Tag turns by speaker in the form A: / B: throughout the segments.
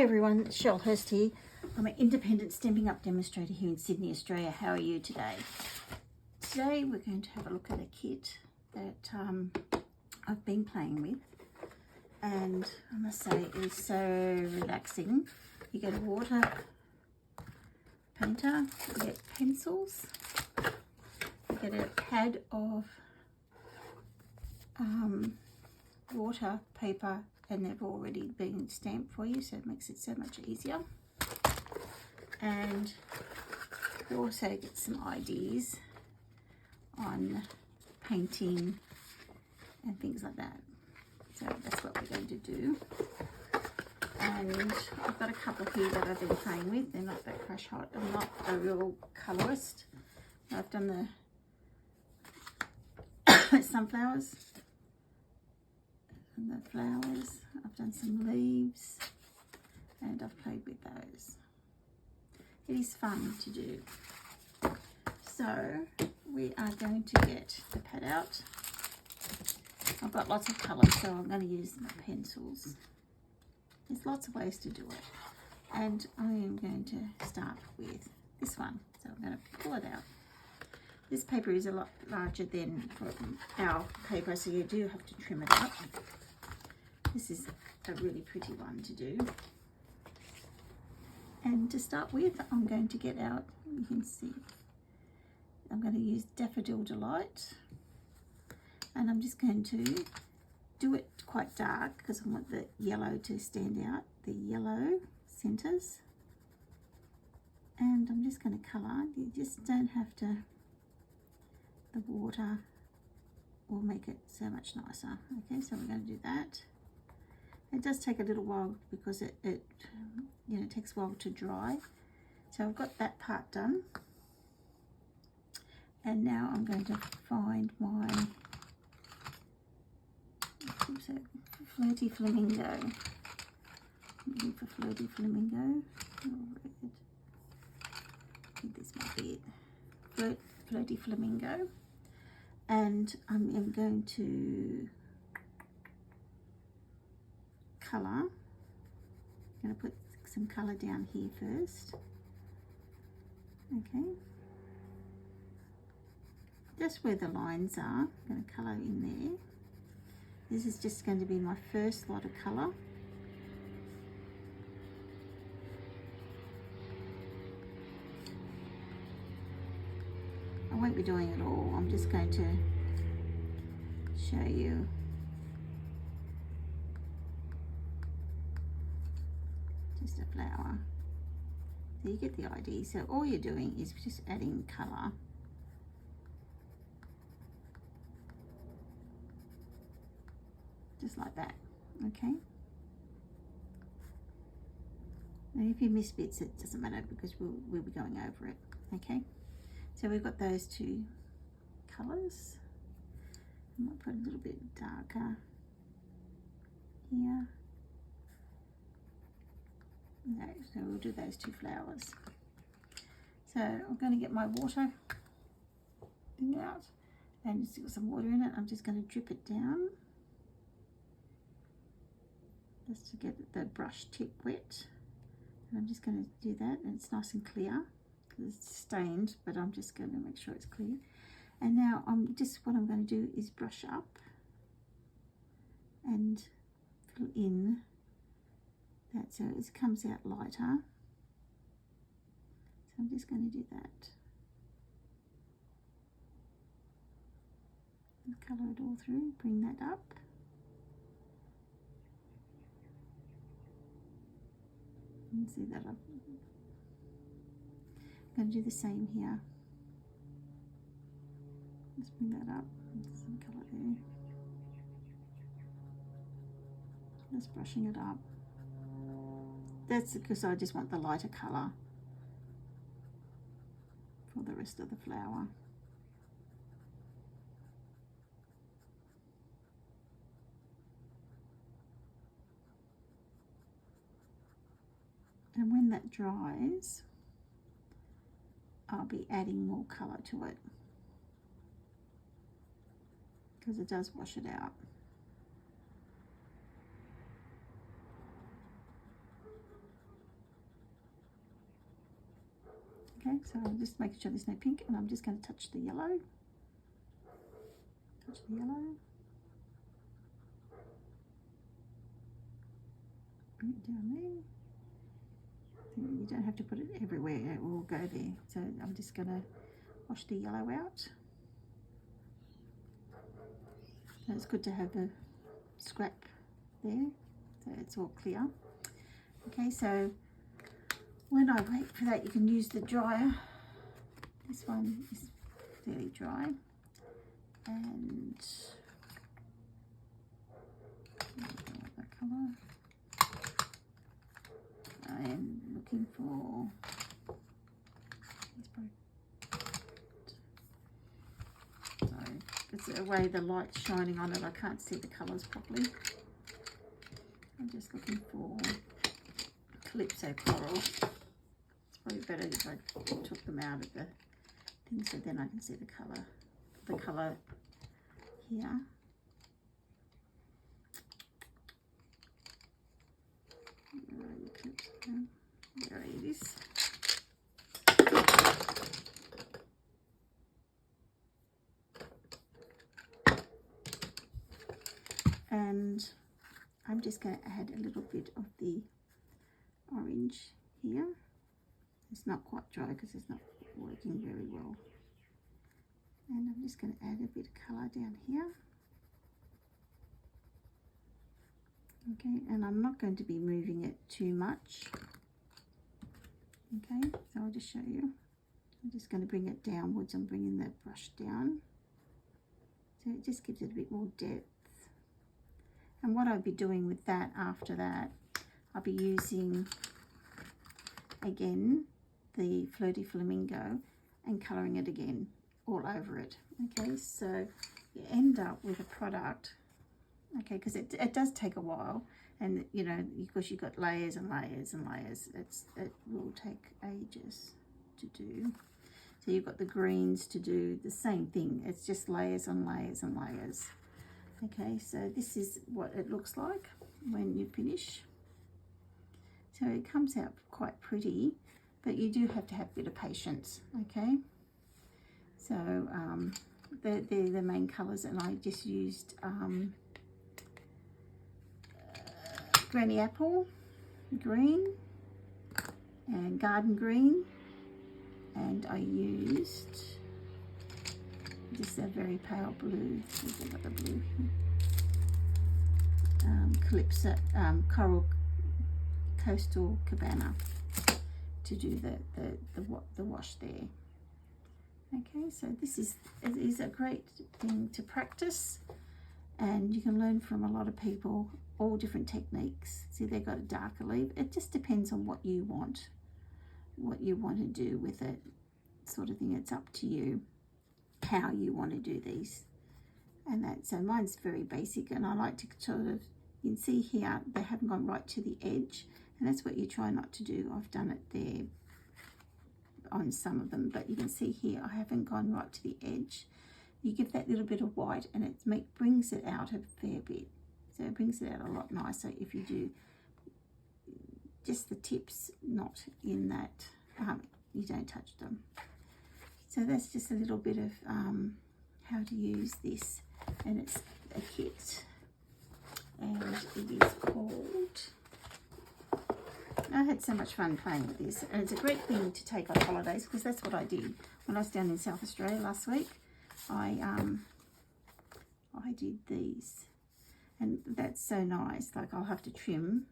A: everyone, it's Cheryl Hurst here. I'm an independent Stampin' Up demonstrator here in Sydney, Australia. How are you today? Today we're going to have a look at a kit that I've been playing with, and I must say it is so relaxing. You get a water painter, you get pencils, you get a pad of water paper, and they've already been stamped for you, so it makes it so much easier. And you also get some ideas on painting and things like that. So that's what we're going to do. And I've got a couple here that I've been playing with. They're not that crush hot. I'm not a real colorist. I've done the sunflowers and the flowers. I've done some leaves and I've played with those. It is fun to do. So we are going to get the pad out. I've got lots of colours, so I'm going to use my pencils. There's lots of ways to do it. And I am going to start with this one. So I'm going to pull it out. This paper is a lot larger than our paper, so you do have to trim it up. This is a really pretty one to do. And to start with, I'm going to get out, you can see, I'm going to use Daffodil Delight. And I'm just going to do it quite dark because I want the yellow to stand out, the yellow centres. And I'm just going to colour. You just don't have to, the water will make it so much nicer. Okay, so we're going to do that. It does take a little while because it takes a while to dry. So I've got that part done. And now I'm going to find my Flirty Flamingo. Looking for Flirty Flamingo. Oh, red. I think this might be it. Flirty Flamingo. And I am going to colour. I'm going to put some colour down here first. Okay. Just where the lines are, I'm going to colour in there. This is just going to be my first lot of colour. I won't be doing it all, I'm just going to show you. Just a flower. So you get the idea. So all you're doing is just adding colour. Just like that, okay? Now if you miss bits, it doesn't matter because we'll be going over it, okay? So we've got those two colours. I might put a little bit darker here. No, so we'll do those two flowers. So I'm going to get my water thing out and just got some water in it. I'm just going to drip it down just to get the brush tip wet. And I'm just going to do that, and it's nice and clear because it's stained, but I'm just going to make sure it's clear. And now what I'm going to do is brush up and fill in that so it comes out lighter. So I'm just going to do that. And colour it all through, bring that up. And see that I'm going to do the same here. Let's bring that up, some colour there. Just brushing it up. That's because I just want the lighter colour for the rest of the flower. And when that dries, I'll be adding more colour to it because it does wash it out. Okay, so I'm just making sure there's no pink, and I'm just going to touch the yellow. Touch the yellow. Bring it down there. You don't have to put it everywhere, it will go there. So I'm just going to wash the yellow out. So it's good to have a scrap there, so it's all clear. Okay, so when I wait for that, you can use the dryer. This one is fairly dry, and the colour. I am looking for. Sorry, it's the way the light's shining on it. I can't see the colours properly. I'm just looking for Calypso Coral. It's probably better if I took them out of the thing, so then I can see the colour. The colour here. There it is. And I'm just going to add a little bit of the orange here. It's not quite dry because it's not working very well. And I'm just going to add a bit of colour down here. Okay, and I'm not going to be moving it too much. Okay, so I'll just show you. I'm just going to bring it downwards. I'm bringing the brush down. So it just gives it a bit more depth. And what I'll be doing with that after that, I'll be using, again, the Flirty Flamingo and colouring it again all over it. Okay, so you end up with a product, okay, because it does take a while, and you know, because you've got layers and layers and layers, it will take ages to do. So you've got the greens to do the same thing. It's just layers and layers and layers. Okay, so this is what it looks like when you finish. So it comes out quite pretty, but you do have to have a bit of patience. Okay, so they're the main colours, and I just used Granny Apple green and Garden Green, and I used just a very pale blue. I've got the blue here. Calypso Coral Coastal Cabana to do the wash there. Okay, so this is a great thing to practice, and you can learn from a lot of people, all different techniques. See, they've got a darker leaf. It just depends on what you want to do with it, sort of thing. It's up to you how you want to do these. And that, so mine's very basic, and I like to sort of, you can see here they haven't gone right to the edge, and that's what you try not to do. I've done it there on some of them, but you can see here I haven't gone right to the edge. You give that little bit of white, and it brings it out a fair bit. So it brings it out a lot nicer if you do just the tips, not in that, you don't touch them. So that's just a little bit of how to use this, and it's a kit, and it is called, I had so much fun playing with this, and it's a great thing to take on holidays, because that's what I did when I was down in South Australia last week. I did these, and that's so nice. Like, I'll have to trim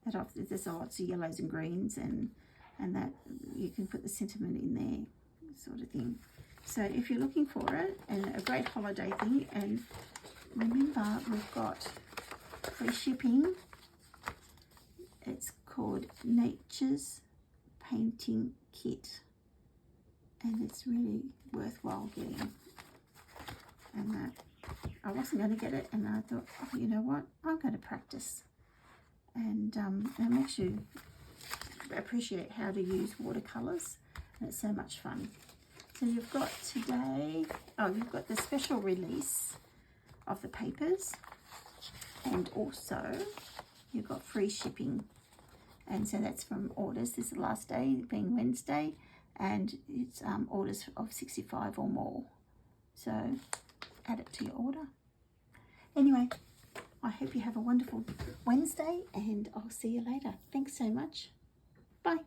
A: that off. There's lots of yellows and greens, and that you can put the sentiment in there, sort of thing. So if you're looking for it, and a great holiday thing, and remember, we've got free shipping. It's called Nature's Painting Kit, and it's really worthwhile getting. And that, I wasn't going to get it, and I thought, oh, you know what, I'm going to practice, and it makes you appreciate how to use watercolors, and it's so much fun. So you've got today, you've got the special release of the papers, and also you've got free shipping, and so that's from orders. This is the last day, being Wednesday, and it's orders of 65 or more. So add it to your order. Anyway, I hope you have a wonderful Wednesday, and I'll see you later. Thanks so much. Bye.